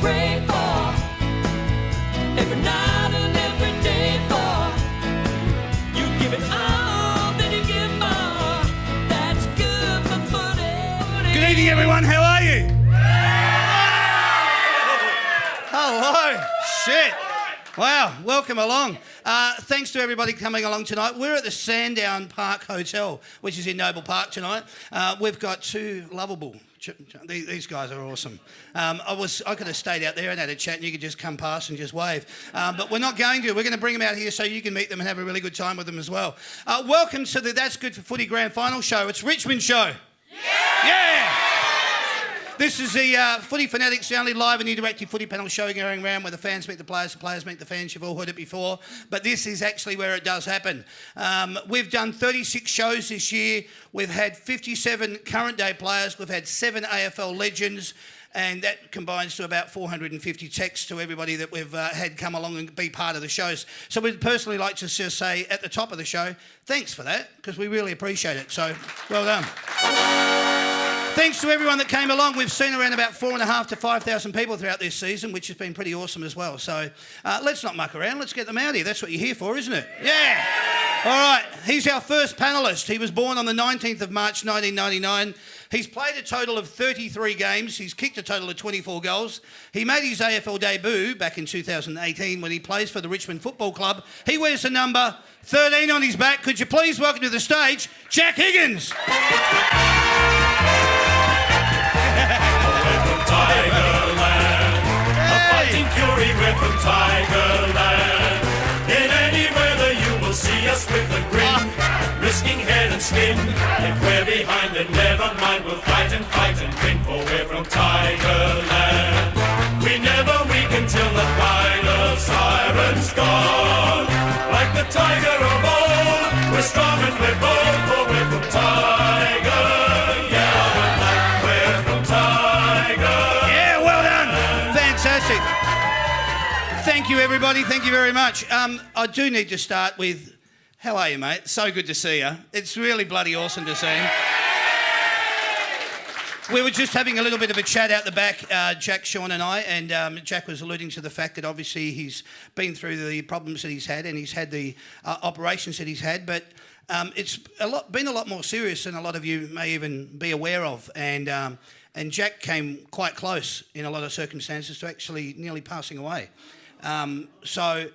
pray for, every night and every day for. You give it all, then you give more. That's good for footy. Good evening, everyone. How are you? Hello. Shit. Wow. Welcome along. Thanks to everybody coming along tonight. We're at the Sandown Park Hotel, which is in Noble Park tonight. We've got two lovable... These guys are awesome. I could have stayed out there and had a chat and you could just come past and just wave. But we're not going to. We're going to bring them out here so you can meet them and have a really good time with them as well. Welcome to the That's Good for Footy Grand Final show. It's Richmond show. Yeah! This is the Footy Fanatics, the only live and interactive footy panel show going around where the fans meet the players meet the fans. You've all heard it before. But this is actually where it does happen. We've done 36 shows this year. We've had 57 current day players. We've had 7 AFL legends. And that combines to about 450 texts to everybody that we've had come along and be part of the shows. So we'd personally like to just say at the top of the show, thanks for that, because we really appreciate it. So, well done. Thanks to everyone that came along. We've seen around about 4,500 to 5,000 people throughout this season, which has been pretty awesome as well. So let's not muck around. Let's get them out here. That's what you're here for, isn't it? Yeah. All right. He's our first panellist. He was born on the 19th of March, 1999. He's played a total of 33 games. He's kicked a total of 24 goals. He made his AFL debut back in 2018 when he plays for the Richmond Football Club. He wears the number 13 on his back. Could you please welcome to the stage, Jack Higgins? We're from Tigerland, a fighting fury, we're from Tigerland. In any weather you will see us with a grin, risking head and skin. If we're behind then never mind, we'll fight and win, for we're from Tigerland. We never weaken till the final siren's gone. Like the tiger of old, we're strong and we're bold, for we're from Tiger. Thank you, everybody. Thank you very much. I do need to start with, how are you, mate? So good to see you. It's really bloody awesome to see you. We were just having a little bit of a chat out the back, Jack, Sean and I, and Jack was alluding to the fact that obviously he's been through the problems that he's had and he's had the operations that he's had, but it's been a lot more serious than a lot of you may even be aware of. And Jack came quite close in a lot of circumstances to actually nearly passing away. So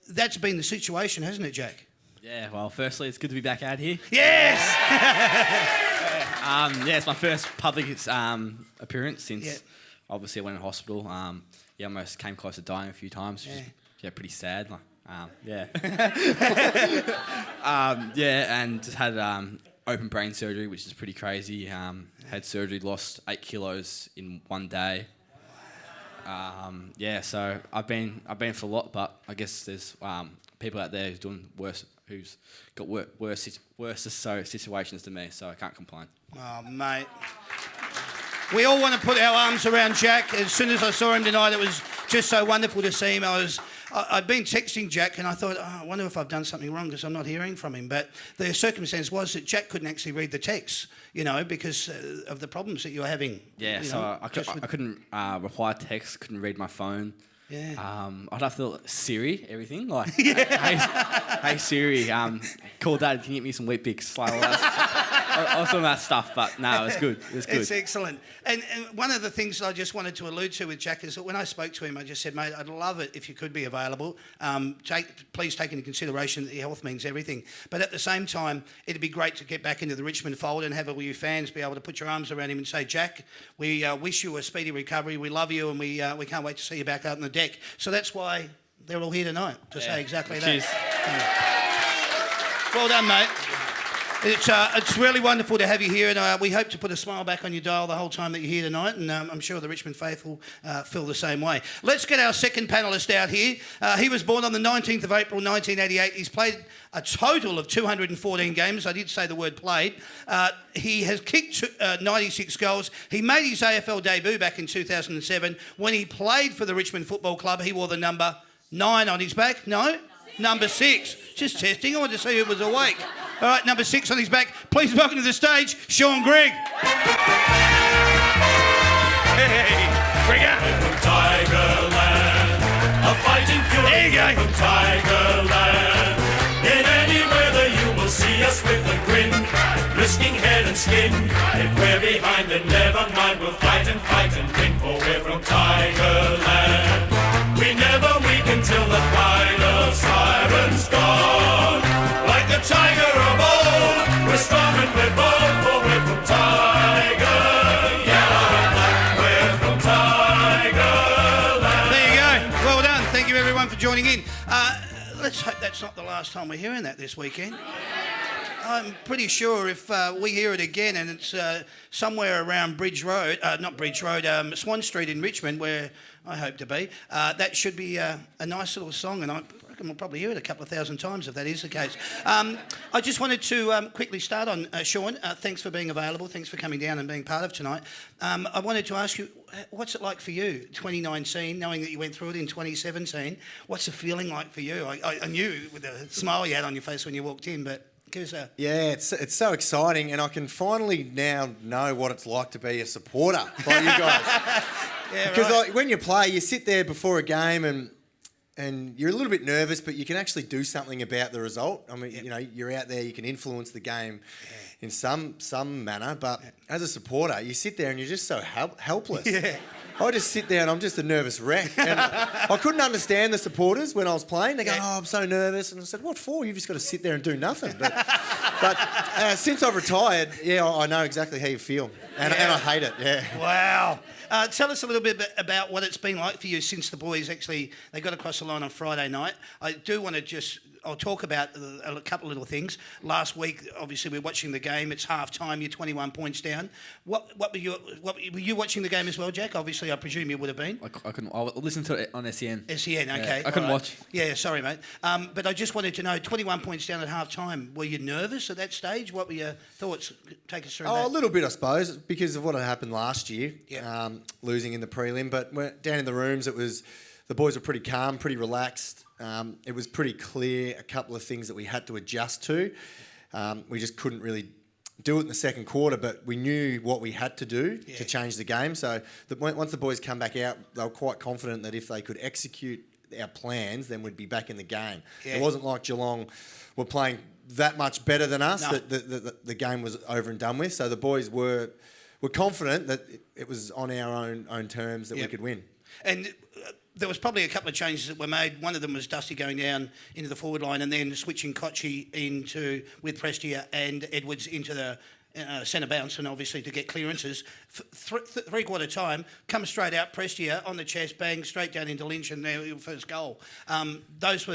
that's been the situation, hasn't it, Jack? Yeah, well, firstly, it's good to be back out here. Yes! It's my first public appearance since obviously I went in hospital. Almost came close to dying a few times, which is pretty sad. And just had open brain surgery, which is pretty crazy. Had surgery, lost 8 kilos in one day. So I've been for a lot, but I guess there's people out there who's doing worse, who's got worse situations than me, so I can't complain. Oh, mate. We all want to put our arms around Jack. As soon as I saw him tonight, it was just so wonderful to see him. I'd been texting Jack and I thought, I wonder if I've done something wrong because I'm not hearing from him. But the circumstance was that Jack couldn't actually read the texts, because of the problems that you were having. Yeah, so I couldn't reply to texts, couldn't read my phone. Yeah. I'd have to Siri everything, like, hey Siri, call Dad, can you get me some wheat bix? Like, all some of that stuff, but no, it was good. It was good. It's excellent. And one of the things that I just wanted to allude to with Jack is that when I spoke to him, I just said, mate, I'd love it if you could be available. Please take into consideration that your health means everything. But at the same time, it'd be great to get back into the Richmond fold and have all you fans be able to put your arms around him and say, Jack, we wish you a speedy recovery. We love you and we can't wait to see you back out on the deck. So that's why they're all here tonight, to say exactly that. Well done, mate. It's really wonderful to have you here, and we hope to put a smile back on your dial the whole time that you're here tonight, and I'm sure the Richmond faithful feel the same way. Let's get our second panellist out here. He was born on the 19th of April 1988. He's played a total of 214 games. I did say the word played. He has kicked 96 goals. He made his AFL debut back in 2007. When he played for the Richmond Football Club, he wore the number 9 on his back. No? Number 6. Just testing. I wanted to see who was awake. All right, number 6 on his back. Please welcome to the stage, Sean Grigg. Hey, Grigg. Tigerland. A fighting fury There you go. from Tigerland. In any weather you will see us with a grin, risking head and skin. If we're behind then never mind, we'll fight and win, for we're from Tigerland. We never weaken till the final siren's gone. Like the tiger of old, we're strong and we're bold, for we're from Tiger. Yellow and black, we're from Tigerland. There you go. Well done. Thank you, everyone, for joining in. Let's hope that's not the last time we're hearing that this weekend. I'm pretty sure if we hear it again and it's somewhere around Swan Street in Richmond, where I hope to be, that should be a nice little song, and I reckon we'll probably hear it a couple of thousand times if that is the case. I just wanted to quickly start on Sean. Thanks for being available. Thanks for coming down and being part of tonight. I wanted to ask you, what's it like for you, 2019, knowing that you went through it in 2017? What's the feeling like for you? I knew with the smile you had on your face when you walked in, but give us a... Yeah, it's so exciting, and I can finally now know what it's like to be a supporter by you guys. Yeah, because right. when you play, you sit there before a game and you're a little bit nervous, but you can actually do something about the result. I mean, you know, you're out there, you can influence the game in some manner, but as a supporter, you sit there and you're just so helpless. Yeah. I just sit there and I'm just a nervous wreck. And I couldn't understand the supporters when I was playing. They go, "Oh, I'm so nervous." And I said, "What for? You've just got to sit there and do nothing." But since I've retired, I know exactly how you feel. And I hate it, Wow. Tell us a little bit about what it's been like for you since the boys they got across the line on Friday night. I do want to I'll talk about a couple of little things. Last week, obviously, we're watching the game. It's half time. You're 21 points down. Were you watching the game as well, Jack? Obviously, I presume you would have been. I couldn't. I'll listen to it on SEN. SEN, okay. I couldn't all right. watch. Yeah, sorry, mate. But I just wanted to know, 21 points down at half time. Were you nervous at that stage? What were your thoughts? Take us through that. a little bit, I suppose, because of what had happened last year, Yeah. losing in the prelim. But down in the rooms, the boys were pretty calm, pretty relaxed. It was pretty clear a couple of things that we had to adjust to. We just couldn't really do it in the second quarter, but we knew what we had to do to change the game. So once the boys come back out, they were quite confident that if they could execute our plans, then we'd be back in the game. Yeah. It wasn't like Geelong were playing that much better than us, No. that the game was over and done with. So the boys were confident that it was on our own terms that we could win. And there was probably a couple of changes that were made. One of them was Dusty going down into the forward line and then switching Kochi with Prestia and Edwards into the centre bounce, and obviously to get clearances. Three-quarter time, come straight out, Prestia on the chest, bang, straight down into Lynch, and their first goal. That's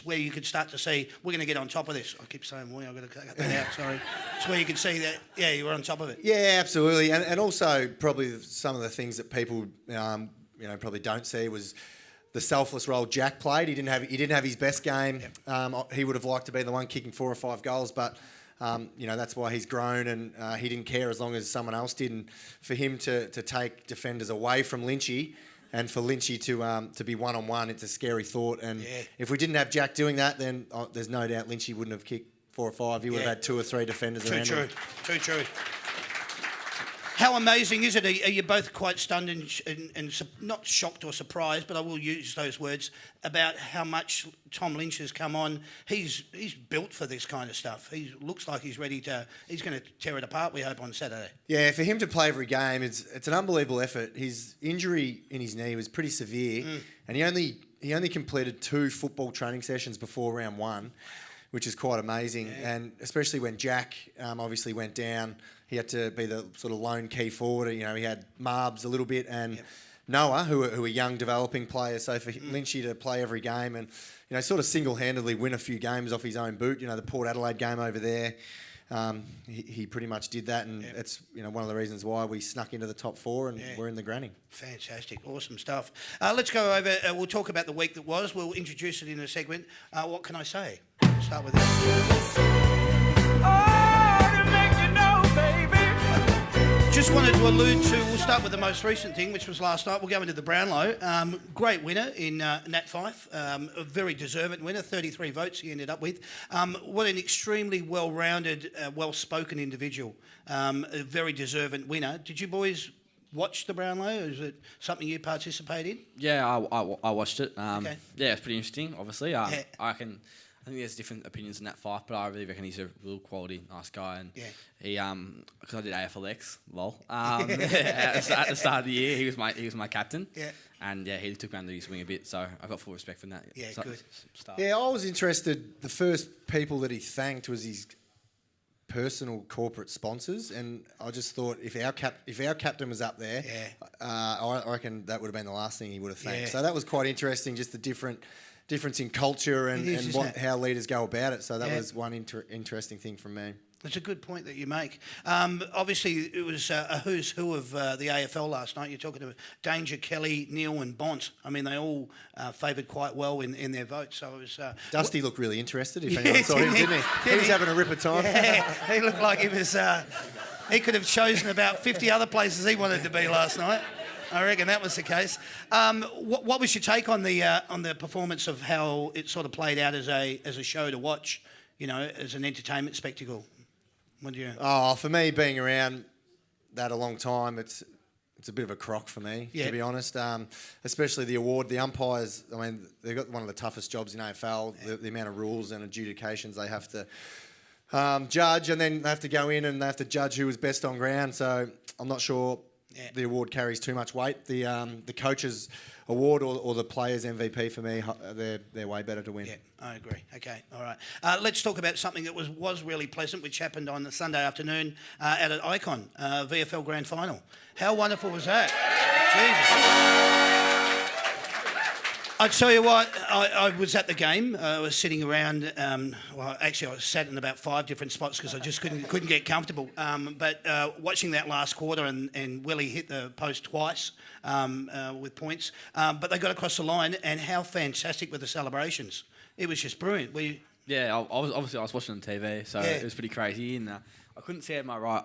where you could start to see, we're going to get on top of this. I keep saying I've got to cut that out, sorry. It's where you could see that, you were on top of it. Yeah, absolutely. And also probably some of the things that people... probably don't see was the selfless role Jack played. He didn't have his best game. He would have liked to be the one kicking 4 or 5 goals, but that's why he's grown, and he didn't care as long as someone else did. And for him to take defenders away from Lynchy, and for Lynchy to be one-on-one, it's a scary thought. And if we didn't have Jack doing that, then there's no doubt Lynchy wouldn't have kicked 4 or 5. He would have had 2 or 3 defenders around him. Too true. How amazing is it? Are you both quite stunned and not shocked or surprised, but I will use those words, about how much Tom Lynch has come on? He's built for this kind of stuff. He looks like he's ready to... He's going to tear it apart, we hope, on Saturday. Yeah, for him to play every game, it's an unbelievable effort. His injury in his knee was pretty severe, and he only completed 2 football training sessions before round 1, which is quite amazing. Yeah. And especially when Jack obviously went down, he had to be the sort of lone key forward. He had Marbs a little bit and Noah, who are young developing players. So for Lynchy to play every game and sort of single-handedly win a few games off his own boot. The Port Adelaide game over there, he pretty much did that, and it's one of the reasons why we snuck into the top 4 and we're in the granny. Fantastic, awesome stuff. Let's go over. We'll talk about the week that was. We'll introduce it in a segment. What can I say? We'll start with this. Just wanted to allude to, we'll start with the most recent thing, which was last night. We'll go into the Brownlow. Great winner in Nat Fyfe. A very deserved winner, 33 votes he ended up with. What an extremely well-rounded, well-spoken individual. A very deserved winner. Did you boys watch the Brownlow? Is it something you participate in? Yeah, I watched it. Okay. Yeah, it's pretty interesting. Obviously, Yeah. I think there's different opinions in that fight, but I really reckon he's a real quality, nice guy. And Yeah. he, because I did AFLX, lol. at the start of the year, he was my captain. Yeah. And yeah, he took me under his wing a bit, so I got full respect from that. Yeah, So- good. start. Yeah, I was interested. The first people that he thanked was his personal corporate sponsors, and I just thought if our captain was up there, I reckon that would have been the last thing he would have thanked. Yeah. So that was quite interesting, just the difference in culture It is, and isn't it? how leaders go about it. So that Yeah. was one interesting thing from me. It's a good point that you make. Obviously, it was a who's who of the AFL last night. You're talking about Danger, Kelly, Neil and Bont. I mean, they all favoured quite well in their votes. So it was... Dusty looked really interested, if anyone saw him, didn't he? He was having a rip of time. Yeah, he looked like he was... he could have chosen about 50 other places he wanted to be last night. I reckon that was the case. What was your take on the performance of how it sort of played out as a show to watch, as an entertainment spectacle? What do you... Oh, for me, being around that a long time, it's a bit of a crock for me, Yeah. to be honest. Especially the award, the umpires. I mean, they've got one of the toughest jobs in AFL. The amount of rules and adjudications they have to judge, and then they have to go in and they have to judge who was best on ground. So I'm not sure the award carries too much weight. The coaches award or the players MVP for me, they're way better to win. Yeah, I agree. Okay, all right. Let's talk about something that was really pleasant, which happened on the Sunday afternoon out at Icon, VFL Grand Final. How wonderful was that? Jesus. I tell you what, I was at the game. I was sitting around. Actually, I sat in about 5 different spots because I just couldn't get comfortable. But watching that last quarter and Willie hit the post twice with points, but they got across the line. And how fantastic were the celebrations? It was just brilliant. Yeah, I was watching on TV, so Yeah. it was pretty crazy, and I couldn't see out my right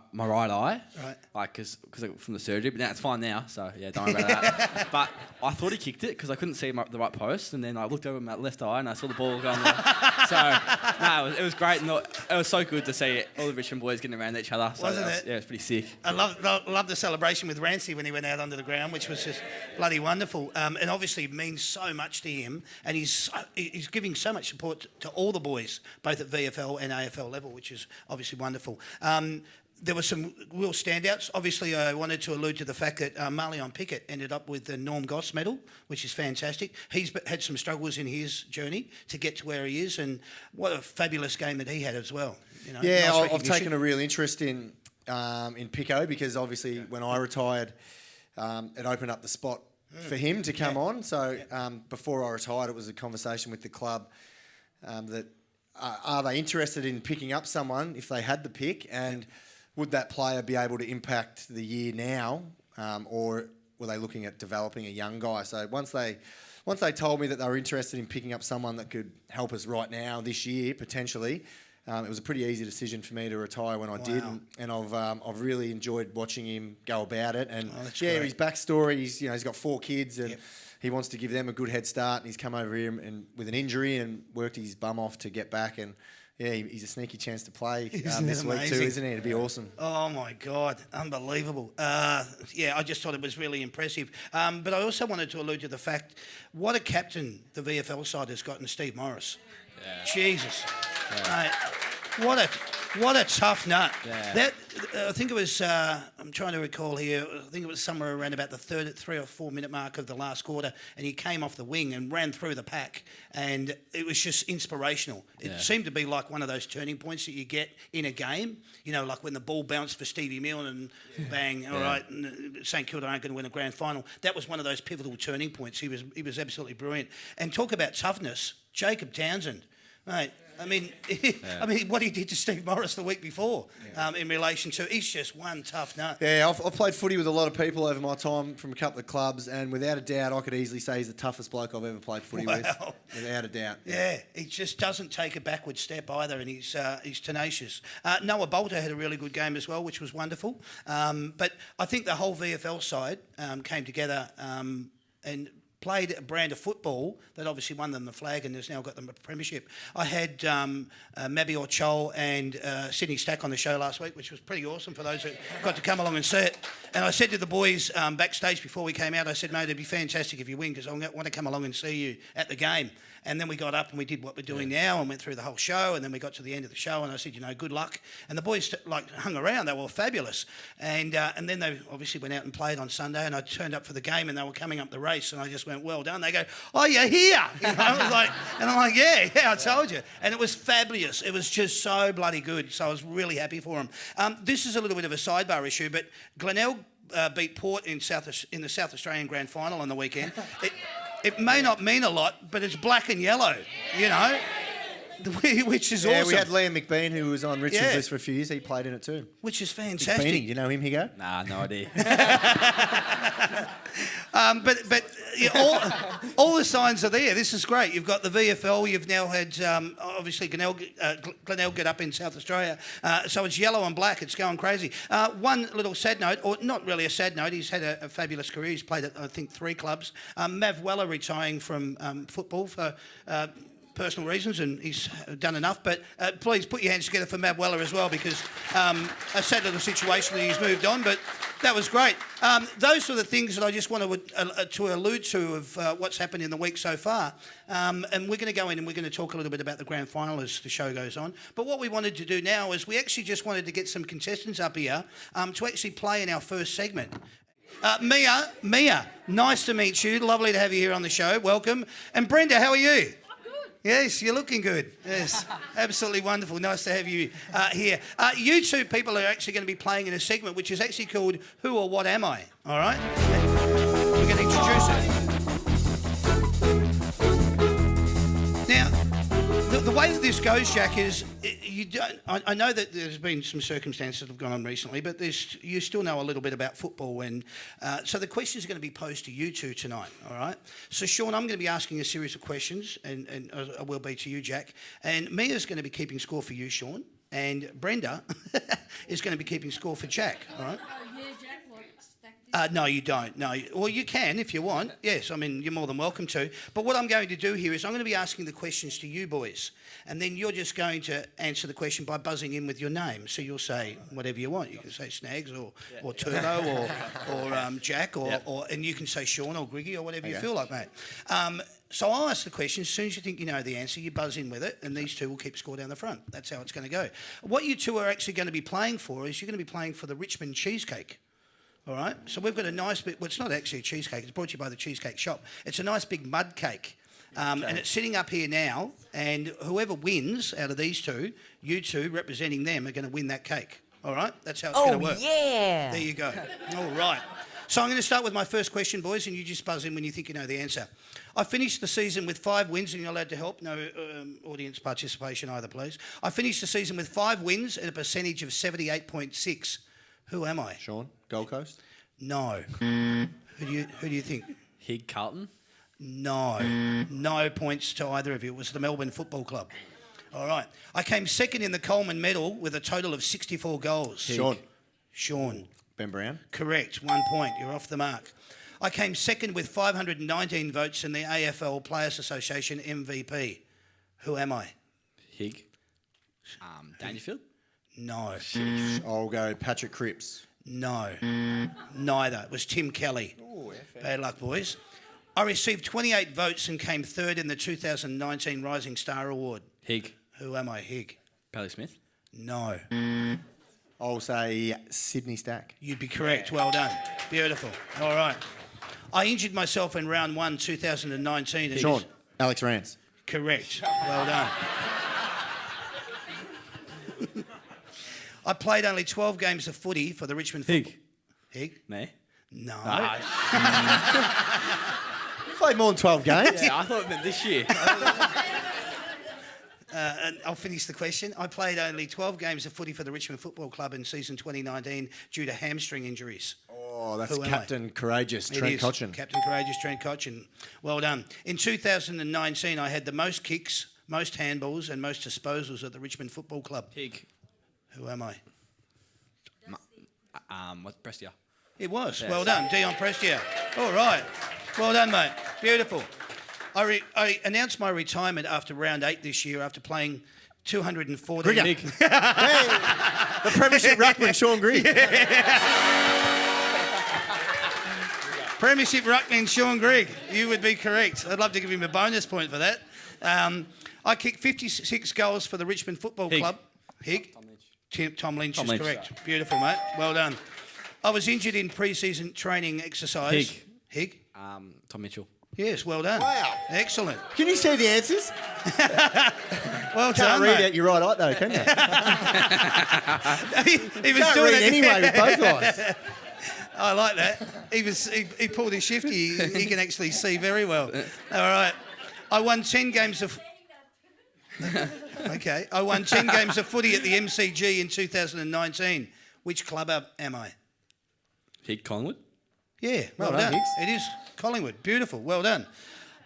eye, Right. like because from the surgery. But now it's fine now, so yeah, don't worry about that. But I thought he kicked it because I couldn't see the right post, and then I looked over my left eye and I saw the ball going there. So no, it was great. And it was so good to see all the Richmond boys getting around each other. So Wasn't it? Yeah, it was pretty sick. I love the celebration with Rancy when he went out onto the ground, which was just bloody wonderful. And obviously it means so much to him, and he's giving so much support to all the boys, both at VFL and AFL level, which is obviously wonderful. There were some real standouts. Obviously, I wanted to allude to the fact that Marleon Pickett ended up with the Norm Goss medal, which is fantastic. He's had some struggles in his journey to get to where he is, and what a fabulous game that he had as well. Yeah, nice I've recognition. taken a real interest in Pico because obviously when I retired, it opened up the spot for him to come on. So before I retired, it was a conversation with the club that are they interested in picking up someone if they had the pick, and would that player be able to impact the year now, or were they looking at developing a young guy? So once they told me that they were interested in picking up someone that could help us right now this year potentially, it was a pretty easy decision for me to retire when I did, and I've really enjoyed watching him go about it. And great. his backstory, he's got 4 kids and he wants to give them a good head start, and he's come over here and with an injury and worked his bum off to get back, and he's a sneaky chance to play this week too, isn't he? It'd be awesome. Oh my God, unbelievable. I just thought it was really impressive. But I also wanted to allude to the fact, what a captain the VFL side has got in Steve Morris. Yeah. Jesus. Mate, what a tough nut. Yeah. That I think it was, I'm trying to recall here, I think it was somewhere around about the 3 or 4 minute mark of the last quarter, and he came off the wing and ran through the pack, and it was just inspirational. It seemed to be like one of those turning points that you get in a game, like when the ball bounced for Stevie Milne and bang, all right, St Kilda aren't going to win a grand final. That was one of those pivotal turning points. He was absolutely brilliant. And talk about toughness, Jacob Townsend, mate. I mean, what he did to Steve Morris the week before in relation to, he's just one tough nut. Yeah, I've played footy with a lot of people over my time from a couple of clubs, and without a doubt, I could easily say he's the toughest bloke I've ever played footy with. Without a doubt. Yeah, he just doesn't take a backward step either, and he's tenacious. Noah Bolter had a really good game as well, which was wonderful. But I think the whole VFL side came together and played a brand of football that obviously won them the flag and has now got them a premiership. I had BrokerrocheR and Sydney Stack on the show last week, which was pretty awesome for those that got to come along and see it. And I said to the boys backstage before we came out, I said, mate, it'd be fantastic if you win because I want to come along and see you at the game. And then we got up and we did what we're doing now and went through the whole show. And then we got to the end of the show and I said, good luck. And the boys hung around. They were fabulous. And then they obviously went out and played on Sunday. And I turned up for the game and they were coming up the race. And I just went, well done. They go, oh, you're here. I was like, and I'm like, yeah, I told you. And it was fabulous. It was just so bloody good. So I was really happy for them. This is a little bit of a sidebar issue, but Glenelg beat Port in the South Australian Grand Final on the weekend. It may not mean a lot, but it's black and yellow, which is awesome. Yeah, we had Liam McBean, who was on Richmond's list for a few years. He played in it too. Which is fantastic. McBeanie, you know him, Higo? Nah, no idea. But all the signs are there. This is great. You've got the VFL. You've now had, obviously, Glenelg get up in South Australia. So it's yellow and black. It's going crazy. One little sad note, or not really a sad note, he's had a fabulous career. He's played at, I think, 3 clubs. Mav Weller retiring from football for... personal reasons, and he's done enough, but please put your hands together for Mav Weller as well, because a sad little situation that he's moved on, but that was great. Those are the things that I just wanted to allude to of what's happened in the week so far, and we're going to go in and we're going to talk a little bit about the grand final as the show goes on, but what we wanted to do now is we actually just wanted to get some contestants up here to actually play in our first segment. Mia, nice to meet you. Lovely to have you here on the show. Welcome. And Brenda, how are you? Yes, you're looking good. Yes, absolutely wonderful. Nice to have you here. You two people are actually going to be playing in a segment which is actually called Who or What Am I? All right? And we're going to introduce it. Now, the way that this goes, Jack, is I know that there's been some circumstances that have gone on recently, but you still know a little bit about football. And so the questions are going to be posed to you two tonight, all right? So, Sean, I'm going to be asking a series of questions, and I will be to you, Jack. And Mia's going to be keeping score for you, Sean. And Brenda is going to be keeping score for Jack, all right? No, you don't. No. Well, you can if you want. Yes, I mean, you're more than welcome to. But what I'm going to do here is I'm going to be asking the questions to you boys. And then you're just going to answer the question by buzzing in with your name. So you'll say whatever you want. You can say Snags or Turbo or Jack or and you can say Sean or Griggy or whatever you feel like, mate. So I'll ask the question. As soon as you think you know the answer, you buzz in with it, and these two will keep score down the front. That's how it's going to go. What you two are actually going to be playing for is you're going to be playing for the Richmond cheesecake. All right, so we've got a nice bit, well, it's not actually a cheesecake, it's brought to you by the Cheesecake Shop. It's a nice big mud cake, and it's sitting up here now, and whoever wins out of these two, you two representing them are going to win that cake. All right, that's how it's going to work. Oh, yeah. There you go. All right. So I'm going to start with my first question, boys, and you just buzz in when you think you know the answer. I finished the season with 5 wins, and you're allowed to help. No audience participation either, please. I finished the season with 5 wins and a percentage of 78.6. Who am I? Sean, Gold Coast? No. Who do you think? Hig Carlton? No. No points to either of you. It was the Melbourne Football Club. All right. I came second in the Coleman Medal with a total of 64 goals. Sean. Ben Brown? Correct. 1 point. You're off the mark. I came second with 519 votes in the AFL Players Association MVP. Who am I? Hig. Dangerfield? No. I'll go Patrick Cripps. No. Neither. It was Tim Kelly. Ooh, bad luck, boys. I received 28 votes and came third in the 2019 Rising Star Award. Hig. Who am I? Hig. Pally Smith? No. I'll say Sydney Stack. You'd be correct. Well done. Beautiful. All right. I injured myself in round 1, 2019. Sean. Alex Rance. Correct. Well done. I played only 12 games of footy for the Richmond football. Hig? Me? No. You played more than 12 games? Yeah, I thought it meant this year. And I'll finish the question. I played only 12 games of footy for the Richmond Football Club in season 2019 due to hamstring injuries. Oh, that's Captain Courageous, Trent Cotchin. Captain Courageous, Trent Cotchin. Well done. In 2019, I had the most kicks, most handballs and most disposals at the Richmond Football Club. Hig. Who am I? What's Prestia? It was. Yes. Well done, Dion Prestia. All right. Well done, mate. Beautiful. I announced my retirement after round 8 this year after playing 240. Hey, the Premiership Ruckman, Sean Grigg. Premiership ruckman Sean Grigg. You would be correct. I'd love to give him a bonus point for that. I kicked 56 goals for the Richmond Football Club. Hig. Tom Lynch is correct. Beautiful, mate. Well done. I was injured in pre-season training exercise. Hig. Tom Mitchell. Yes, well done. Wow. Excellent. Can you see the answers? Well Can't done, read mate. out your right eye though, can you? He was Can't doing read it anyway with both eyes. I like that. He pulled his shifty. He can actually see very well. All right. I won 10 games of... Okay. I won 10 games of footy at the MCG in 2019. Which club am I? Hig Collingwood. Yeah, well Well done, done. Higgs. It is Collingwood. Beautiful. Well done.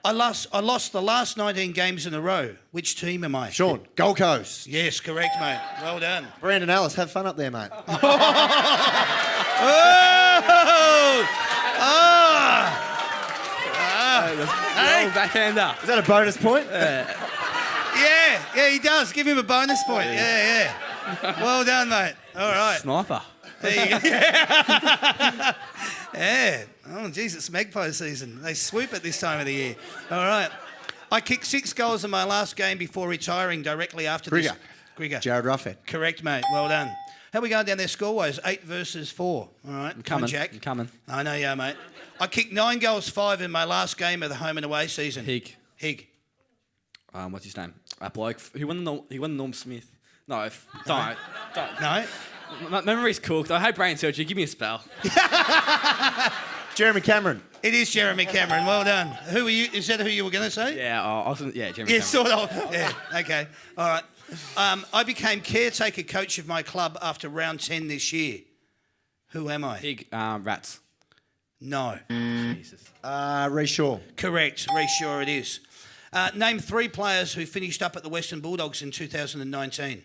I lost the last 19 games in a row. Which team am I? Sean, Gold Coast. Yes, correct, mate. Well done. Brandon Ellis, have fun up there, mate. Oh! Hey, backhander. Is that a bonus point? Yeah, he does. Give him a bonus point. Yeah. Well done, mate. All right. Sniper. There you go. Yeah. Oh, geez, it's Magpie season. They swoop at this time of the year. All right. I kicked 6 goals in my last game before retiring directly after this. Grigger. Jared Ruffhead. Correct, mate. Well done. How are we going down there score-wise? 8 versus 4. All right. Come on, Jack. I'm coming. I know you are, mate. I kicked 9 goals, 5 in my last game of the home and away season. Hig. What's His name? That bloke. He won the Norm Smith. No, don't. No? My memory's cooked. I hate brain surgery. Give me a spell. Jeremy Cameron. It is Jeremy Cameron. Well done. Who are you? Is that who you were going to say? Yeah, Jeremy Yeah, Cameron. sort of. Yeah, okay. All right. I became caretaker coach of my club after round 10 this year. Who am I? Hig. Rats. No. Jesus. Reece Shaw. Correct. Reece Shaw it is. Name 3 players who finished up at the Western Bulldogs in 2019.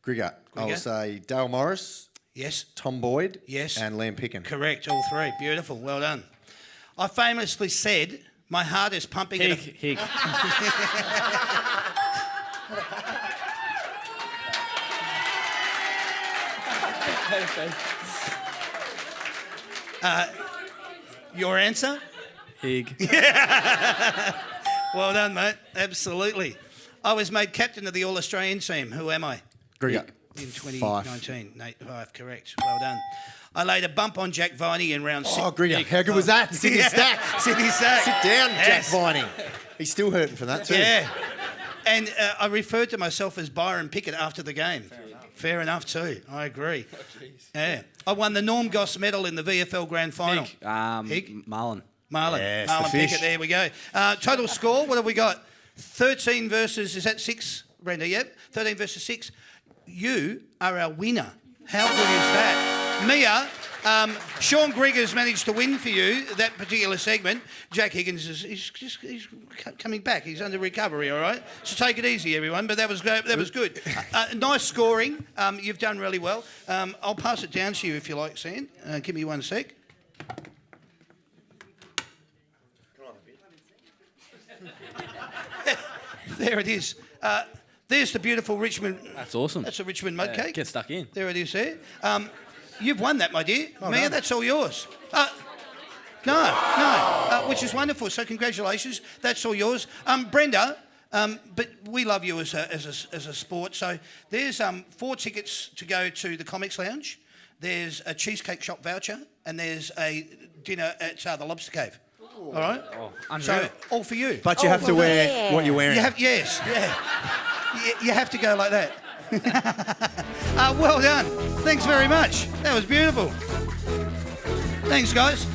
Grigger. I'll say Dale Morris, Yes. Tom Boyd, Yes. and Liam Picken. Correct. All 3. Beautiful. Well done. I famously said my heart is pumping at a... Hig. Your answer? Hig. Well done, mate. Absolutely. I was made captain of the All-Australian team. Who am I? Grigger. In 2019. Nate 5, correct. Well done. I laid a bump on Jack Viney in round 6. Oh, Grigger. How good was that? Sydney Stack. Sydney Stack. Sit down, Yes. Jack Viney. He's still hurting from that too. Yeah. And I referred to myself as Byron Pickett after the game. Fair enough too. I agree. Yeah. I won the Norm Goss medal in the VFL Grand Final. Hig. Marlon. Marlon. Yes, the Marlon fish. Pickett, there we go. Total score, what have we got? 13 versus, is that 6, Brenda? Yep. 13 versus 6. You are our winner. How good is that? Mia, Sean Grigg has managed to win for you that particular segment. Jack Higgins he's coming back. He's under recovery, all right? So take it easy, everyone. But that was good. Nice scoring. You've done really well. I'll pass it down to you if you like, Sam. Give me 1 sec. There it is. There's the beautiful Richmond. That's awesome. That's a Richmond mud cake. Get stuck in. There it is there. You've won that, my dear. Mia, that's all yours. No, which is wonderful. So congratulations. That's all yours. Brenda, but we love you as a sport. So there's 4 tickets to go to the Comics Lounge. There's a cheesecake shop voucher, and there's a dinner at the Lobster Cave. All right. Unreal. So all for you. But you have to wear what you're wearing. Yes. You have to go like that. Well done. Thanks very much. That was beautiful. Thanks, guys.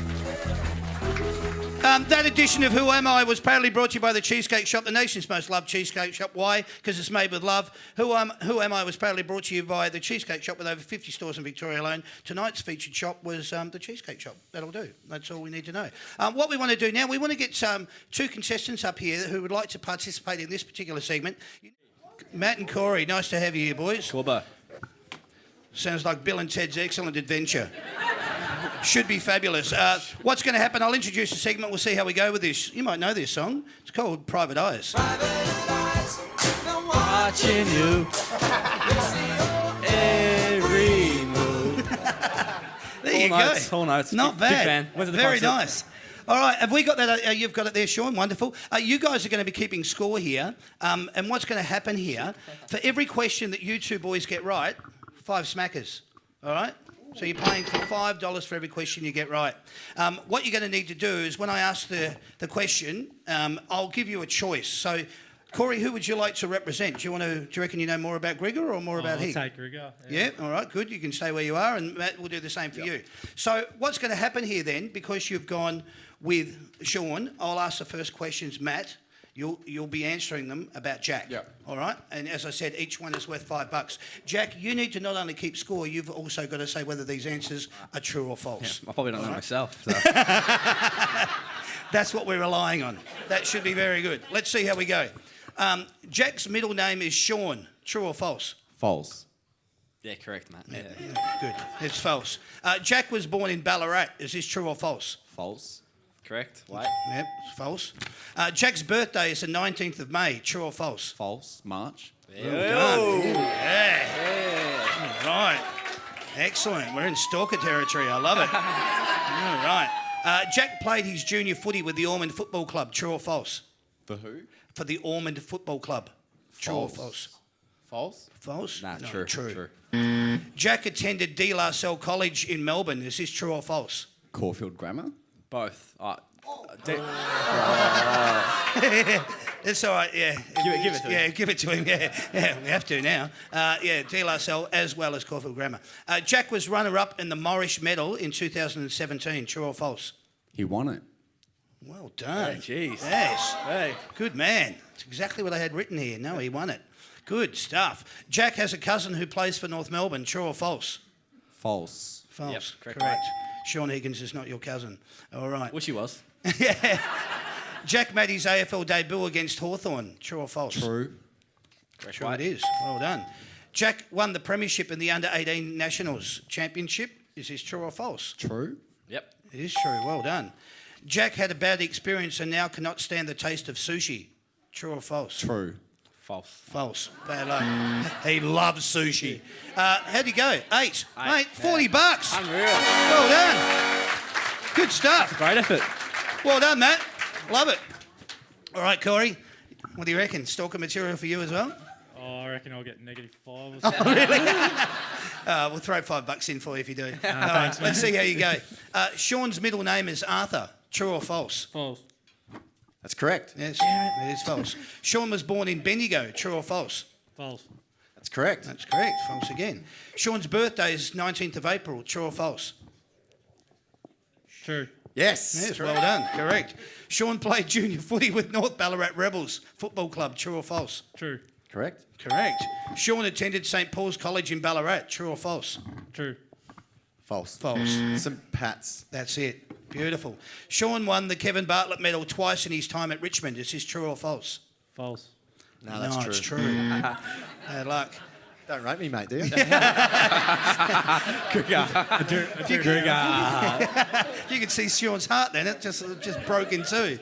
That edition of Who Am I was proudly brought to you by the Cheesecake Shop, the nation's most loved cheesecake shop. Why? Because it's made with love. Who Am I was proudly brought to you by the Cheesecake Shop with over 50 stores in Victoria alone. Tonight's featured shop was the Cheesecake Shop. That'll do. That's all we need to know. What we want to do now, we want to get 2 contestants up here who would like to participate in this particular segment. Matt and Corey, nice to have you here, boys. Corbo. Sounds like Bill and Ted's Excellent Adventure. Should be fabulous. What's going to happen? I'll introduce the segment. We'll see how we go with this. You might know this song. It's called Private Eyes. Watching you every move. There you notes, go. all notes. Not Big bad. fan. Went to the Very concert. nice. All right, have we got that? You've got it there, Sean. Wonderful. You guys are going to be keeping score here. And what's going to happen here, for every question that you two boys get right, 5 smackers. All right? So you're paying for $5 for every question you get right. What you're going to need to do is when I ask the question, I'll give you a choice. So, Corey, who would you like to represent? Do you reckon you know more about Grigg or more about Higgins? I'll take Grigg. Yeah, all right, good. You can stay where you are, and Matt will do the same for you. So what's going to happen here then, because you've gone with Sean, I'll ask the first questions, Matt. You'll be answering them about Jack. Yeah. All right? And as I said, each one is worth $5. Jack, you need to not only keep score, you've also got to say whether these answers are true or false. I probably don't know myself. So. That's what we're relying on. That should be very good. Let's see how we go. Jack's middle name is Sean. True or false? False. Yeah, correct, Matt. Yeah. Good. It's false. Jack was born in Ballarat. Is this true or false? False. Correct. Wait. Yep, it's false. Jack's birthday is the 19th of May. True or false? False. March. Yeah. All right. Excellent. We're in stalker territory. I love it. All right. Jack played his junior footy with the Ormond Football Club. True or false? For who? For the Ormond Football Club. True or false? False. False? Nah, No, true. Jack attended De La Salle College in Melbourne. Is this true or false? Caulfield Grammar. Both. It's all right, yeah. Give it to him. Yeah, give it to him, yeah. We have to now. De La Salle as well as Caulfield Grammar. Jack was runner-up in the Morrish Medal in 2017. True or false? He won it. Well done. Hey, jeez. Yes. Hey. Good man. It's exactly what I had written here. No, he won it. Good stuff. Jack has a cousin who plays for North Melbourne. True or false? False. False. Yep, correct. Sean Higgins is not your cousin. All right. Wish he was. Yeah. Jack made his AFL debut against Hawthorn. True or false? True. Correct. True it is. Well done. Jack won the premiership in the Under-18 Nationals Championship. Is this true or false? True. Yep. It is true. Well done. Jack had a bad experience and now cannot stand the taste of sushi. True or false? True. False. False. Bad luck. He loves sushi. How'd he go? 8. Mate, $40. Unreal. Well done. Good stuff. Great effort. Well done, Matt. Love it. All right, Corey. What do you reckon? Stalker material for you as well? Oh, I reckon I'll get -5 or something. We'll throw $5 in for you if you do. All right, let's see how you go. Sean's middle name is Arthur. True or false? False. That's correct. Yes, it is false. Sean was born in Bendigo. True or false? False. That's correct. That's correct. False again. Sean's birthday is 19th of April. True or false? True. Yes. Yes, well done. Correct. Sean played junior footy with North Ballarat Rebels Football Club. True or false? True. Correct. Correct. Sean attended St Paul's College in Ballarat. True or false? True. False. False. Some pats. That's it. Beautiful. Sean won the Kevin Bartlett Medal twice in his time at Richmond. Is this true or false? False. No, that's no, true. it's true. Bad luck. Don't rate me, mate, do you? You can see Sean's heart then. It just broke in two.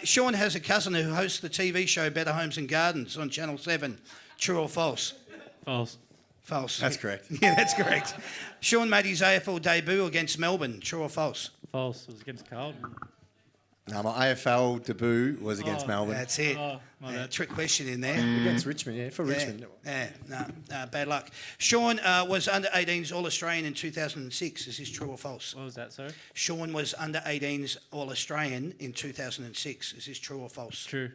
Sean has a cousin who hosts the TV show Better Homes and Gardens on Channel 7. True or false? False. False. That's correct. Yeah, that's correct. Sean made his AFL debut against Melbourne. True or false? False. It was against Carlton. No, my AFL debut was against Melbourne. That's it. Oh, my bad. Trick question in there. Against Richmond, yeah, for Richmond. Yeah, no, bad luck. Sean was under 18s All-Australian in 2006. Is this true or false? What was that, sorry? Sean was under 18s All-Australian in 2006. Is this true or false? True.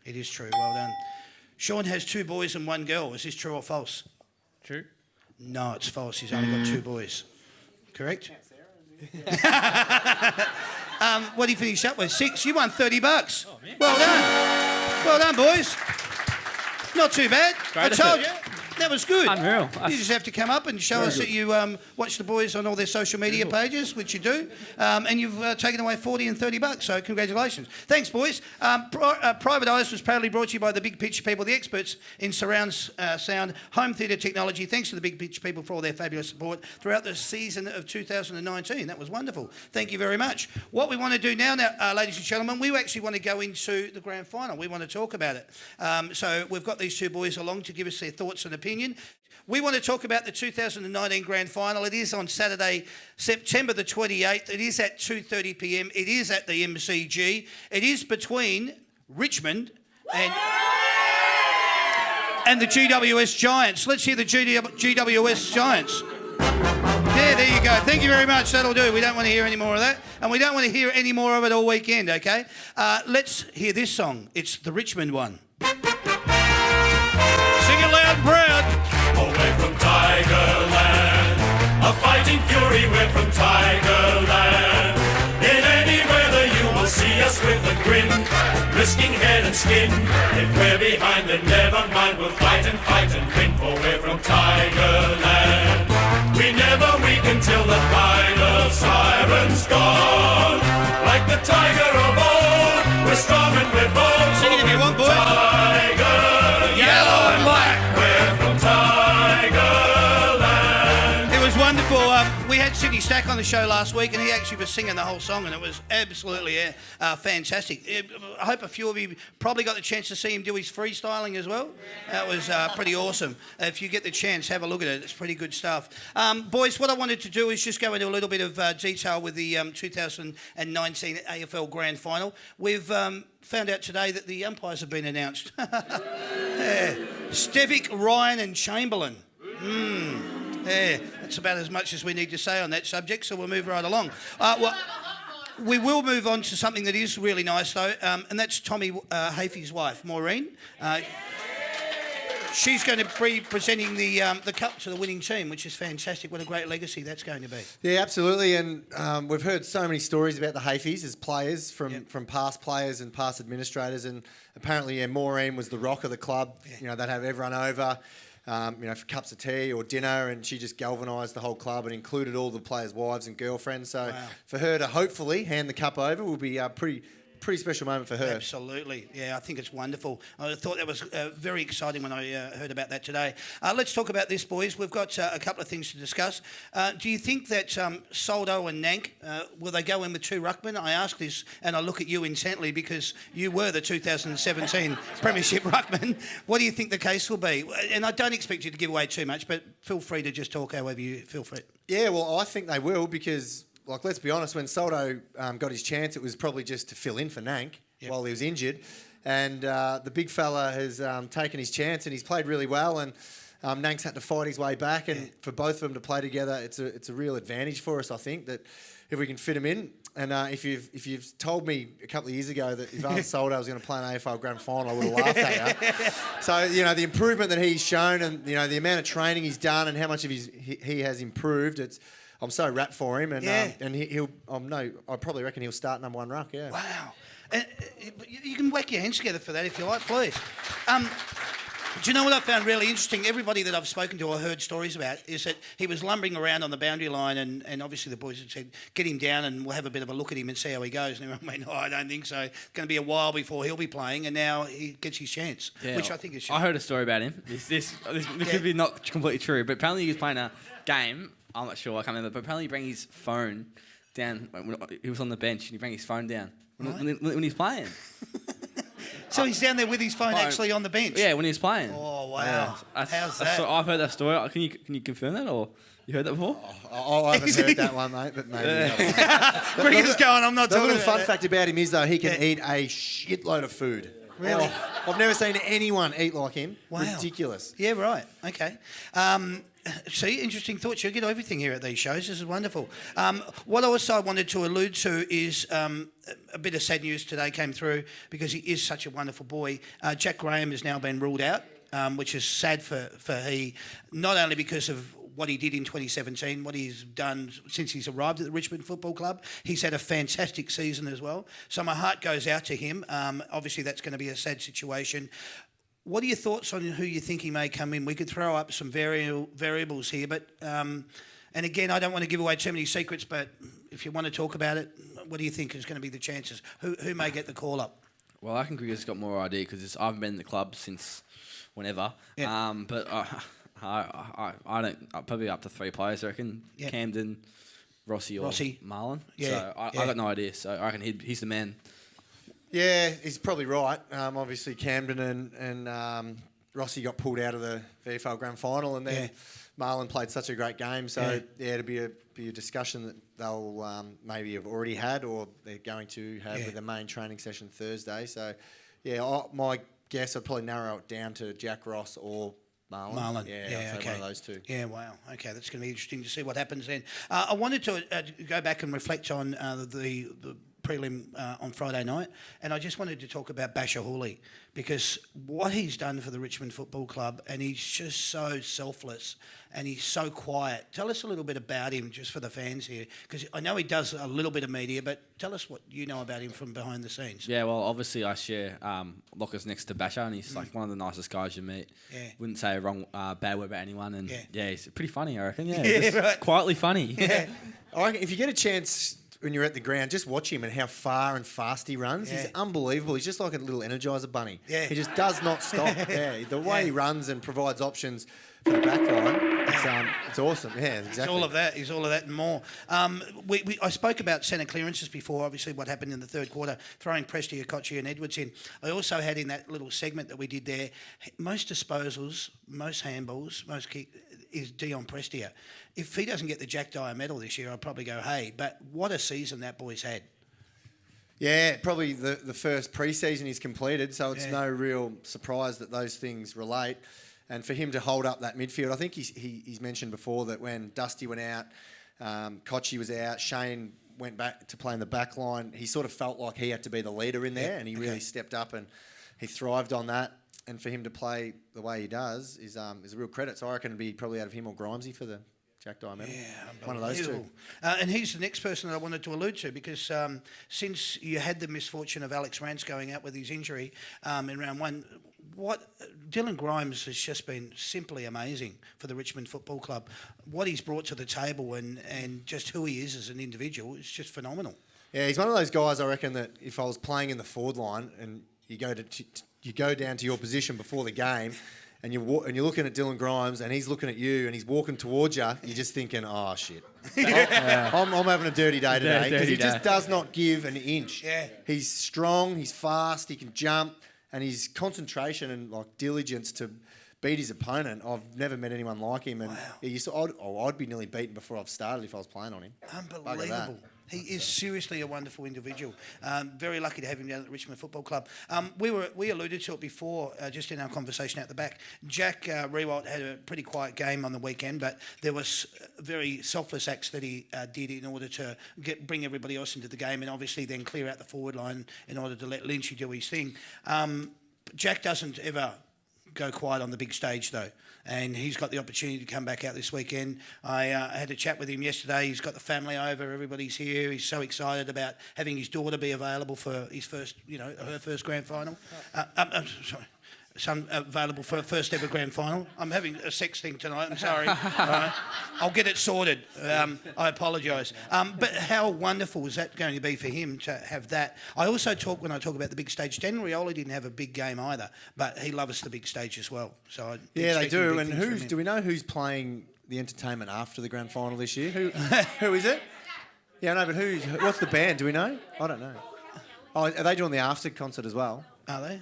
It is true. Well done. Sean has 2 boys and 1 girl. Is this true or false? True. No, it's false. He's only got 2 boys. Correct? What did he finish up with? 6. You won $30. Oh, man. Well done. Well done, boys. Not too bad. Great I told effort. you. That was good. Unreal. You just have to come up and show us that you watch the boys on all their social media pages, which you do, and you've taken away $40 and $30. So congratulations. Thanks, boys. Private Eyes was proudly brought to you by the Big Picture people, the experts in surround sound, home theatre technology. Thanks to the Big Picture people for all their fabulous support throughout the season of 2019. That was wonderful. Thank you very much. What we want to do now, ladies and gentlemen, we actually want to go into the grand final. We want to talk about it. So we've got these 2 boys along to give us their thoughts and opinions opinion. We want to talk about the 2019 Grand Final. It is on Saturday, September the 28th. It is at 2:30 p.m. It is at the MCG. It is between Richmond and the GWS Giants. Let's hear the GWS Giants. Yeah, there you go. Thank you very much. That'll do. We don't want to hear any more of that. And we don't want to hear any more of it all weekend, okay? Let's hear this song. It's the Richmond one. Sing it loud and proud. Away from Tigerland, a fighting fury, we're from Tigerland. In any weather you will see us with a grin, risking head and skin. If we're behind, then never mind, we'll fight and win, for we're from Tigerland. We never weaken till the final siren's gone. Like the tiger of old, we're strong and we're bold. Sing it if you want, boys. Tiger, Yellow and black. we're from Tigerland. It was wonderful. We had Sydney Stack on the show last week, and he actually was singing the whole song, and it was absolutely fantastic. I hope a few of you probably got the chance to see him do his freestyling as well. That was pretty awesome. If you get the chance, have a look at it. It's pretty good stuff. Boys, what I wanted to do is just go into a little bit of detail with the 2019 AFL Grand Final. We've found out today that the umpires have been announced. Yeah. Stevic, Ryan and Chamberlain. Yeah, that's about as much as we need to say on that subject, so we'll move right along. We will move on to something that is really nice, though, and that's Tommy Hafey's wife, Maureen. She's going to be presenting the cup to the winning team, which is fantastic. What a great legacy that's going to be. Yeah, absolutely. And we've heard so many stories about the Hafeys as players from past players and past administrators. And apparently, Maureen was the rock of the club. Yeah. You know, they'd have everyone over, for cups of tea or dinner, and she just galvanised the whole club and included all the players' wives and girlfriends. So for her to hopefully hand the cup over will be pretty special moment for her. Absolutely. Yeah, I think it's wonderful. I thought that was very exciting when I heard about that today. Let's talk about this, boys. We've got a couple of things to discuss. Do you think that Soldo and Nank, will they go in with two ruckmen? I ask this and I look at you intently because you were the 2017 Premiership ruckman. What do you think the case will be? And I don't expect you to give away too much, but feel free to just talk however you feel free. Yeah, well, I think they will because... Like, let's be honest, when Soldo got his chance, it was probably just to fill in for Nank while he was injured. And the big fella has taken his chance and he's played really well. And Nank's had to fight his way back. And for both of them to play together, it's a real advantage for us, I think, that if we can fit him in. And if you've told me a couple of years ago that if Arthur Soldo was going to play an AFL Grand Final, I would have laughed at you. So, the improvement that he's shown and, the amount of training he's done and how much of he has improved, I'm so rapt for him, and I probably reckon he'll start number one ruck. Yeah. Wow, and you can whack your hands together for that if you like, please. Do you know what I found really interesting? Everybody that I've spoken to or heard stories about is that he was lumbering around on the boundary line, and obviously the boys had said, "Get him down, and we'll have a bit of a look at him and see how he goes." And everyone went, "Oh, I don't think so. It's going to be a while before he'll be playing." And now he gets his chance, which I think is. I heard a story about him. This could be not completely true, but apparently he was playing a game. I'm not sure, I can't remember, but apparently he brought his phone down. He was on the bench and he brought his phone down when he's playing. So he's down there with his phone actually on the bench? Yeah, when he was playing. Oh, wow. How's that? I've heard that story. Can you confirm that, or you heard that before? I haven't heard that one, mate, but maybe. Grigg is going, I'm not talking about it. The little fun fact about him is, though, he can eat a shitload of food. Really? Oh, I've never seen anyone eat like him. Wow. Ridiculous. Yeah, right. Okay. See, interesting thoughts. You get everything here at these shows. This is wonderful. What also I wanted to allude to is a bit of sad news today came through because he is such a wonderful boy. Jack Graham has now been ruled out, which is sad for he, not only because of what he did in 2017, what he's done since he's arrived at the Richmond Football Club. He's had a fantastic season as well. So my heart goes out to him. Obviously, that's going to be a sad situation. What are your thoughts on who you think he may come in? We could throw up some variables here, but and again, I don't want to give away too many secrets, but if you want to talk about it, what do you think is going to be the chances? Who may get the call up? Well, I think Grigg's got more idea because I haven't been in the club since whenever. Yeah. But I don't. Probably up to 3 players, I reckon. Yep. Camden, Rossi, or Marlon. Yeah. So I got no idea. So I reckon he's the man. Yeah, he's probably right. Obviously, Camden and Rossi got pulled out of the VFL Grand Final, and then Marlon played such a great game. So it'll be a discussion that they'll maybe have already had, or they're going to have with the main training session Thursday. So my guess, I'd probably narrow it down to Jack Ross or Marlon. Yeah, I'd say one of those two. Yeah, wow. Okay, that's going to be interesting to see what happens then. I wanted to go back and reflect on the prelim on Friday night, and I just wanted to talk about Basher Hooley, because what he's done for the Richmond Football Club, and he's just so selfless and he's so quiet. Tell us a little bit about him, just for the fans here, because I know he does a little bit of media, but tell us what you know about him from behind the scenes. Yeah, well, obviously I share lockers next to Basher, and he's like one of the nicest guys you meet. Yeah. Wouldn't say a bad word about anyone, and he's pretty funny, I reckon. Yeah, Yeah, just right. quietly funny. Yeah. I reckon if you get a chance when you're at the ground, just watch him and how far and fast he runs. Yeah. He's unbelievable. He's just like a little Energizer bunny. Yeah. He just does not stop. The way he runs and provides options for the back line, it's awesome. Yeah, exactly. He's all of that. He's all of that and more. I spoke about centre clearances before, obviously what happened in the third quarter, throwing Prestia, Kochi and Edwards in. I also had in that little segment that we did there, most disposals, most handballs, most kick is Dion Prestia. If he doesn't get the Jack Dyer medal this year, I'll probably go, hey, but what a season that boy's had. Yeah, probably the first pre-season he's completed, so it's no real surprise that those things relate. And for him to hold up that midfield, I think he's mentioned before that when Dusty went out, Kochi was out, Shane went back to play in the back line, he sort of felt like he had to be the leader in there, and he really stepped up and he thrived on that. And for him to play the way he does is a real credit. So I reckon it'd be probably out of him or Grimesy for the Jack Dyer medal. Yeah, one of those two. And he's the next person that I wanted to allude to, because since you had the misfortune of Alex Rance going out with his injury in round one, Dylan Grimes has just been simply amazing for the Richmond Football Club. What he's brought to the table and just who he is as an individual is just phenomenal. Yeah, he's one of those guys, I reckon, that if I was playing in the forward line and you go down to your position before the game, and you're looking at Dylan Grimes and he's looking at you and he's walking towards you, you're just thinking, oh shit, I'm having a dirty day today, because he just does not give an inch. Yeah. He's strong, he's fast, he can jump, and his concentration and like diligence to beat his opponent, I've never met anyone like him. And I'd be nearly beaten before I've started if I was playing on him. Unbelievable. He is seriously a wonderful individual. Very lucky to have him down at the Richmond Football Club. We alluded to it before, just in our conversation out the back. Jack Riewoldt had a pretty quiet game on the weekend, but there was very selfless acts that he did in order to bring everybody else into the game, and obviously then clear out the forward line in order to let Lynchy do his thing. Jack doesn't ever go quiet on the big stage though, and he's got the opportunity to come back out this weekend. I had a chat with him yesterday. He's got the family over, everybody's here. He's so excited about having his daughter be available for his first, her first grand final. Son available for first ever grand final. I'm having a sex thing tonight, I'm sorry. All right. I'll get it sorted. I apologise. But how wonderful is that going to be for him to have that? When I talk about the big stage, Dan Rioli didn't have a big game either, but he loves the big stage as well. So they do. And do we know who's playing the entertainment after the grand final this year? Who is it? Yeah, no, but what's the band? Do we know? I don't know. Oh, are they doing the after concert as well? Are they?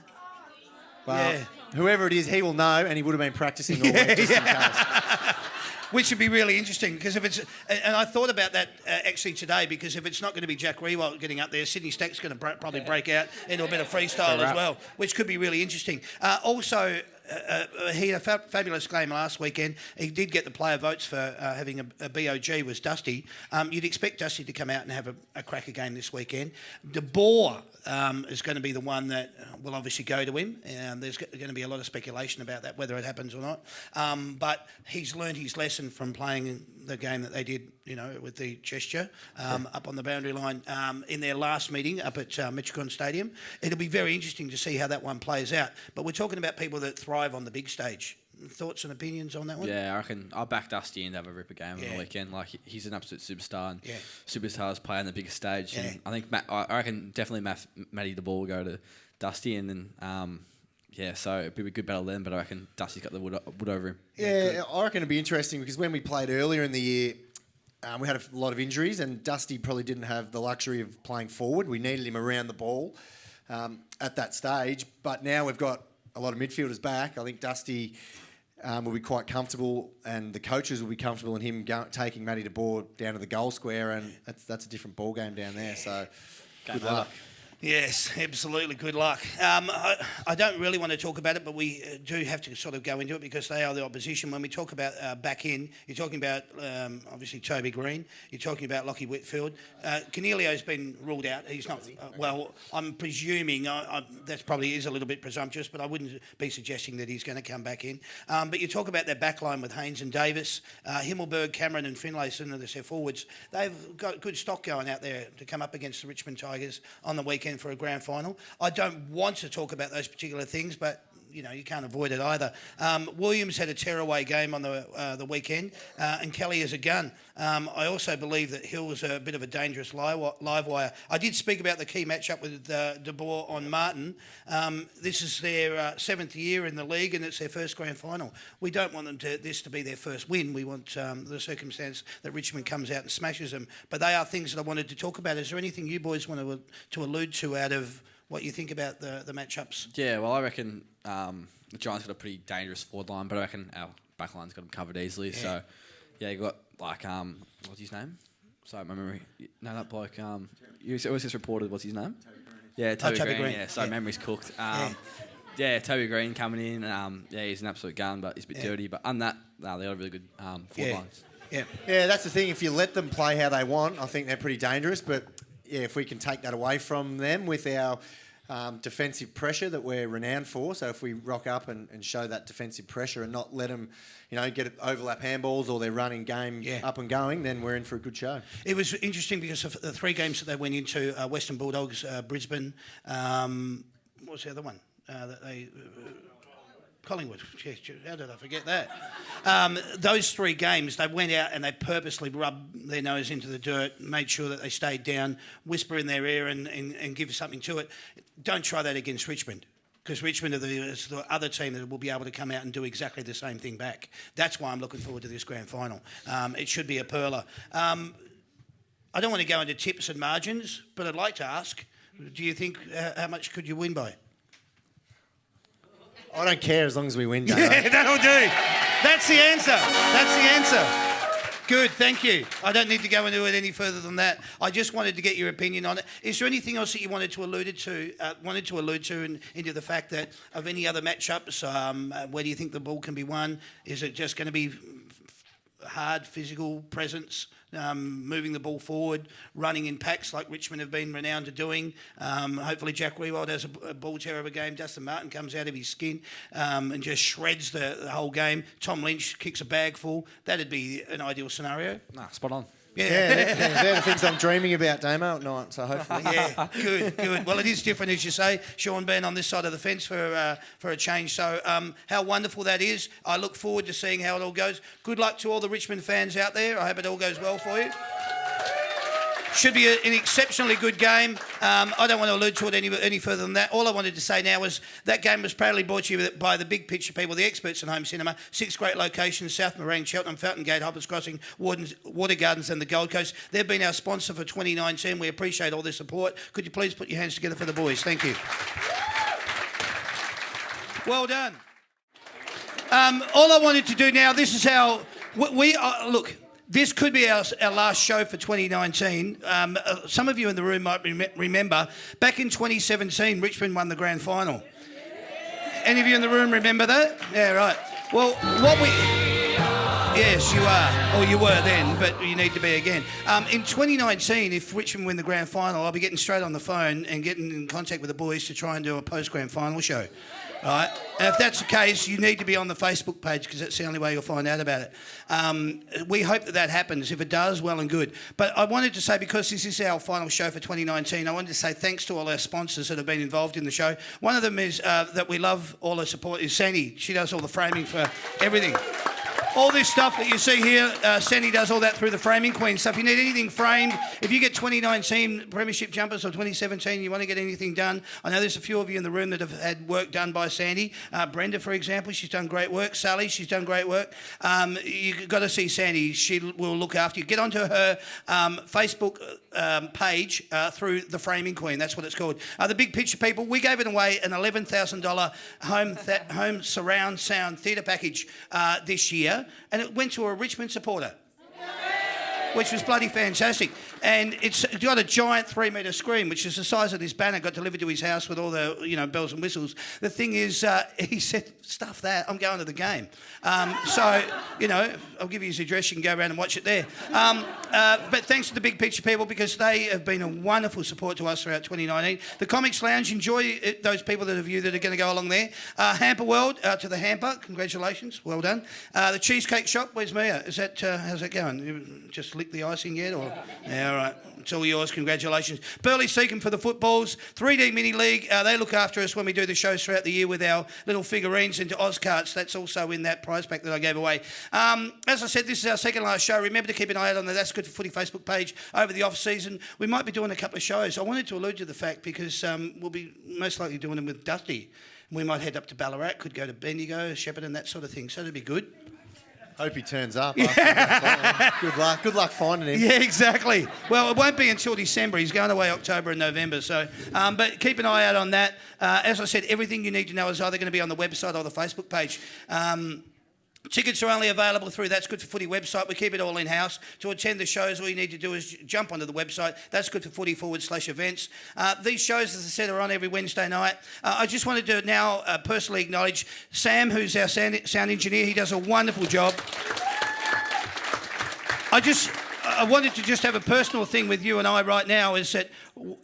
Well, whoever it is, he will know, and he would have been practicing all week just in case. Which would be really interesting, because if it's... And I thought about that actually today, because if it's not going to be Jack Riewoldt getting up there, Sydney Stack's going to probably break out into a bit of freestyle as well, which could be really interesting. Also... he had a fabulous game last weekend. He did get the player votes for having a BOG, was Dusty. You'd expect Dusty to come out and have a cracker game this weekend. De Boer is going to be the one that will obviously go to him. There's going to be a lot of speculation about that, whether it happens or not. But he's learned his lesson from playing the game that they did, with the gesture up on the boundary line in their last meeting up at Metricon Stadium. It'll be very interesting to see how that one plays out. But we're talking about people that thrive on the big stage. Thoughts and opinions on that one? Yeah, I reckon I'll back Dusty in to have a ripper game on the weekend. Like, he's an absolute superstar, and superstars play on the biggest stage. Yeah. And I think I reckon definitely Matty the Ball will go to Dusty, and then so it'd be a good battle then. But I reckon Dusty's got the wood over him. Yeah, I reckon it'd be interesting, because when we played earlier in the year, we had a lot of injuries, and Dusty probably didn't have the luxury of playing forward. We needed him around the ball at that stage. But now we've got a lot of midfielders back, I think Dusty will be quite comfortable, and the coaches will be comfortable in him taking Matty de Boer down to the goal square, and that's a different ball game down there. So good luck. Yes, absolutely. Good luck. I don't really want to talk about it, but we do have to sort of go into it because they are the opposition. When we talk about back in, you're talking about obviously Toby Green. You're talking about Lockie Whitfield. Cornelio's been ruled out. He's not. Well, I'm presuming that probably is a little bit presumptuous, but I wouldn't be suggesting that he's going to come back in. But you talk about their back line with Haynes and Davis, Himmelberg, Cameron and Finlayson as their forwards. They've got good stock going out there to come up against the Richmond Tigers on the weekend for a grand final. I don't want to talk about those particular things, but you know, you can't avoid it either. Williams had a tearaway game on the weekend, and Kelly is a gun. I also believe that Hill was a bit of a dangerous live wire. I did speak about the key matchup with De Boer on Martin. This is their 7th year in the league, and it's their first grand final. We don't want this to be their first win. We want the circumstance that Richmond comes out and smashes them. But they are things that I wanted to talk about. Is there anything you boys want to allude to out of what you think about the matchups? Yeah, well, I reckon the Giants got a pretty dangerous forward line, but I reckon our back line's got them covered easily. Yeah. So, yeah, you got like what's his name? Sorry, my memory. No, that bloke. You always just reported. What's his name? Yeah, Toby Green. Yeah, so memory's cooked. Yeah, Toby Green coming in. Yeah, he's an absolute gun, but he's a bit dirty. But on that, they got a really good forward lines. Yeah, that's the thing. If you let them play how they want, I think they're pretty dangerous. But yeah, if we can take that away from them with our defensive pressure that we're renowned for, so if we rock up and show that defensive pressure and not let them, get overlap handballs or their running game up and going, then we're in for a good show. It was interesting because of the 3 games that they went into, Western Bulldogs, Brisbane, what was the other one? Collingwood. How did I forget that? Those 3 games, they went out and they purposely rubbed their nose into the dirt, made sure that they stayed down, whisper in their ear and give something to it. Don't try that against Richmond, because Richmond is the other team that will be able to come out and do exactly the same thing back. That's why I'm looking forward to this grand final. It should be a pearler. I don't want to go into tips and margins, but I'd like to ask, do you think how much could you win by? I don't care as long as we win, Damo. Yeah, that'll do. That's the answer. Good, thank you. I don't need to go into it any further than that. I just wanted to get your opinion on it. Is there anything else that you wanted to allude to into the fact that of any other matchups, where do you think the ball can be won? Is it just going to be hard physical presence, moving the ball forward, running in packs like Richmond have been renowned to doing? Hopefully Jack Riewoldt has a ball terror of a game. Dustin Martin comes out of his skin and just shreds the whole game. Tom Lynch kicks a bag full. That'd be an ideal scenario. Nah, spot on. Yeah, they're the things I'm dreaming about, Damo, at night, so hopefully. Yeah, good. Well, it is different, as you say. Sean being on this side of the fence for a change. So how wonderful that is. I look forward to seeing how it all goes. Good luck to all the Richmond fans out there. I hope it all goes well for you. Should be an exceptionally good game. I don't want to allude to it any further than that. All I wanted to say now was that game was proudly brought to you by the big picture people, the experts in home cinema. 6 great locations: South Morang, Cheltenham, Fountain Gate, Hoppers Crossing, Water Gardens and the Gold Coast. They've been our sponsor for 2019. We appreciate all their support. Could you please put your hands together for the boys? Thank you. Well done. All I wanted to do now, this is how we look. This could be our last show for 2019. Some of you in the room might remember, back in 2017, Richmond won the grand final. Any of you in the room remember that? Yeah, right. Well, yes, you are. Or you were then, but you need to be again. In 2019, if Richmond win the grand final, I'll be getting straight on the phone and getting in contact with the boys to try and do a post-grand final show. Right? And if that's the case, you need to be on the Facebook page, because that's the only way you'll find out about it. We hope that happens. If it does, well and good. But I wanted to say, because this is our final show for 2019, I wanted to say thanks to all our sponsors that have been involved in the show. One of them is that we love all her support is Sandy. She does all the framing for everything. all this stuff that you see here, Sandy does all that through the Framing Queen. So if you need anything framed, if you get 2019 Premiership jumpers or 2017, you want to get anything done, I know there's a few of you in the room that have had work done by Sandy. Brenda, for example, she's done great work. Sally, she's done great work. You've got to see Sandy. She will look after you. Get onto her Facebook page through the Framing Queen. That's what it's called. The Big Picture people, we gave it away an $11,000 home surround sound theatre package this year, and it went to a Richmond supporter, which was bloody fantastic. And it's got a giant 3-metre screen, which is the size of this banner, got delivered to his house with all the bells and whistles. The thing is, he said, stuff that, I'm going to the game. So, I'll give you his address, you can go around and watch it there. But thanks to the Big Picture people, because they have been a wonderful support to us throughout 2019. The Comics Lounge, enjoy it, those people that are you that are going to go along there. Hamper World, to the Hamper, congratulations, well done. The Cheesecake Shop, where's Mia? Is that, how's that going? You just licked the icing yet? Or? Yeah, all right. It's all yours. Congratulations. Burley Seacombe for the footballs. 3D Mini League. They look after us when we do the shows throughout the year with our little figurines into Ozcarts. That's also in that prize pack that I gave away. As I said, this is our second last show. Remember to keep an eye out on the That's Good for Footy Facebook page over the off-season. We might be doing a couple of shows. I wanted to allude to the fact because we'll be most likely doing them with Dusty. We might head up to Ballarat, could go to Bendigo, Shepparton, that sort of thing. So that'd be good. Hope he turns up. Good luck. Good luck finding him. Yeah, exactly. Well, it won't be until December. He's going away October and November. So, but keep an eye out on that. As I said, everything you need to know is either going to be on the website or the Facebook page. Tickets are only available through That's Good for Footy website. We keep it all in-house. To attend the shows, all you need to do is jump onto the website, That's Good for Footy /events. These shows, as I said, are on every Wednesday night. I just wanted to now personally acknowledge Sam, who's our sound engineer. He does a wonderful job. I wanted to just have a personal thing with you and I right now is that,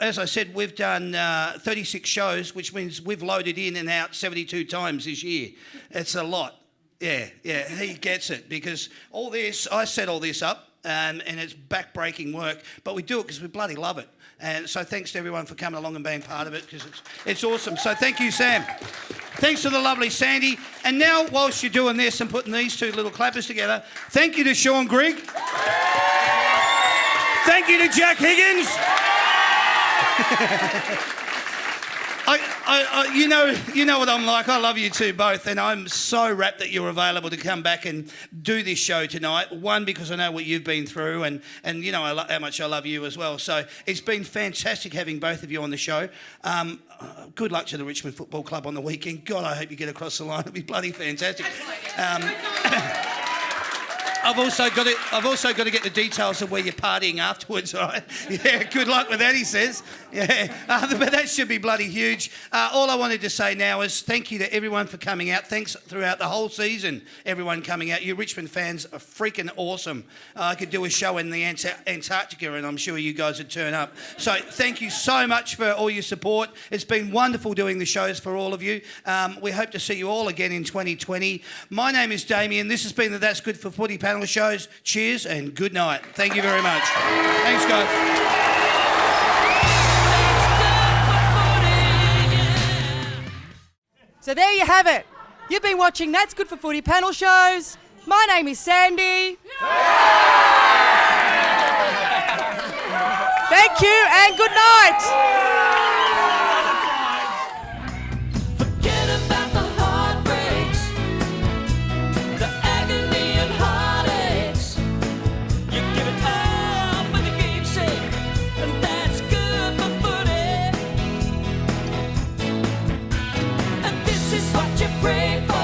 as I said, we've done 36 shows, which means we've loaded in and out 72 times this year. It's a lot. Yeah, he gets it because all this, I set all this up and it's back-breaking work, but we do it because we bloody love it. And so thanks to everyone for coming along and being part of it because it's awesome. So thank you, Sam. Thanks to the lovely Sandy. And now, whilst you're doing this and putting these two little clappers together, thank you to Sean Grigg. Thank you to Jack Higgins. You know what I'm like. I love you two both, and I'm so rapt that you're available to come back and do this show tonight. One, because I know what you've been through, and you know how much I love you as well. So it's been fantastic having both of you on the show. Good luck to the Richmond Football Club on the weekend. God, I hope you get across the line. It'll be bloody fantastic. I've also got to get the details of where you're partying afterwards, all right? Yeah, good luck with that, he says. Yeah, but that should be bloody huge. All I wanted to say now is thank you to everyone for coming out. Thanks throughout the whole season, everyone coming out. You Richmond fans are freaking awesome. I could do a show in the Antarctica and I'm sure you guys would turn up. So thank you so much for all your support. It's been wonderful doing the shows for all of you. We hope to see you all again in 2020. My name is Damien. This has been the That's Good for Footy panel shows. Cheers and good night. Thank you very much. Thanks, guys. So there you have it. You've been watching That's Good for Footy panel shows. My name is Sandy. Thank you and good night. Forget about the heartbreaks, the agony and heartaches. You give it all for the game's sake, and that's good for footy. And this is what you pray for.